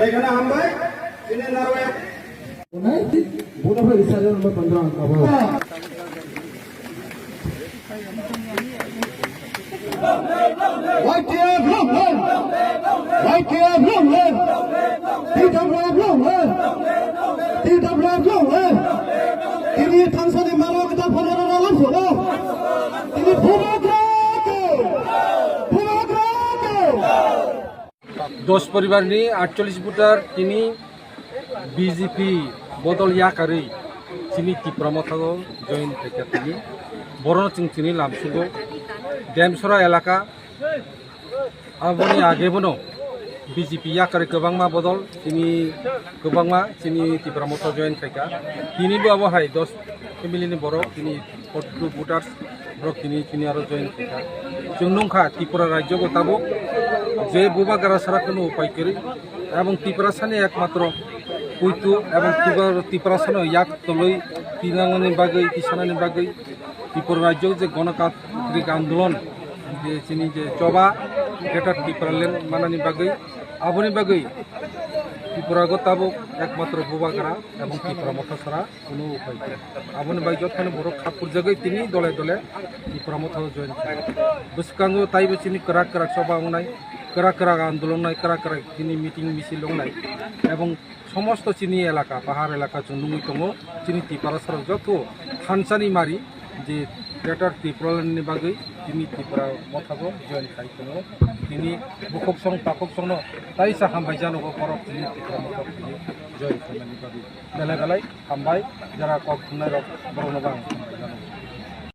এখানে হামবাই তিনি নারওয়ে Bukan bisa dia nomor 15 kamu. YTF Lomlen, YTF Lomlen, TWF Lomlen, TWF Lomlen. Ini Tanzania malu kita pada dalam bola. Ini দশ পরিবার নিয়ে 48 voter তিনি BJP বদল ইয়াকারি চিনি তীব্রমথাগো জয়েন থেকে তিনি বড় চিনি লামসুগো ডেমসরা এলাকা আবনি আগেবনো বিজেপি ইয়াকারি গোबांमा বদল তিনি গোबांमा চিনি তীব্রমথা জয়েন থেকে তিনিবো আবহাই 10 ফ্যামিলিনি বড় তিনি 42 ভোটার্স বড় তিনি আরো জয়েন থেকে जों नंखा त्रिपुरा राज्य गताबो जे बुबागारा सारा कोनो उपाय करी এবং त्रिपुरा सानि एकमात्र कुइतु এবং त्रिपुरा सानो याक तलई तिनांगनि बागै किसाननि बागै त्रिपुरा राज्य जे गणतान्त्रिक आंदोलन जे चिनि जे चबा ग्रेटर त्रिपुरा ल्যান্ড मानानि बागै आबनि बागै त्रिपुरा गताबो एकमात्र बुबागारा এবং त्रिपुरा मथा सारा कोनो उपाय गैया आबनि बागै जथानो बर खापुर जगै तिनि दले दले त्रिपुरा मथा जয়েন बुसकांगो ताइबो चिनि करा करा सभा होनाय करा करा आंदोलन नाय करा करा चिनि मिटिं मिছিল होनाय এবং সমস্ত চিনি এলাকা পাহাড় এলাকা জন্নুই দङ চিনি त्रिपुरा सारा যত खानसानि मारि जे ग्रेटर त्रिपुरा ল্যান্ডनि बागै चिनि त्रिपुरा मथाबो जয়েन खाइ दङ तिनि बुखक सं ताखक सं ताइसा हामबाय जानोगो परब चिनि त्रिपुरा मथा जয়েन खालामनायनि बागै बेलाय बेलाय हामबाय जारा कक खुंनाय रक बरनोबा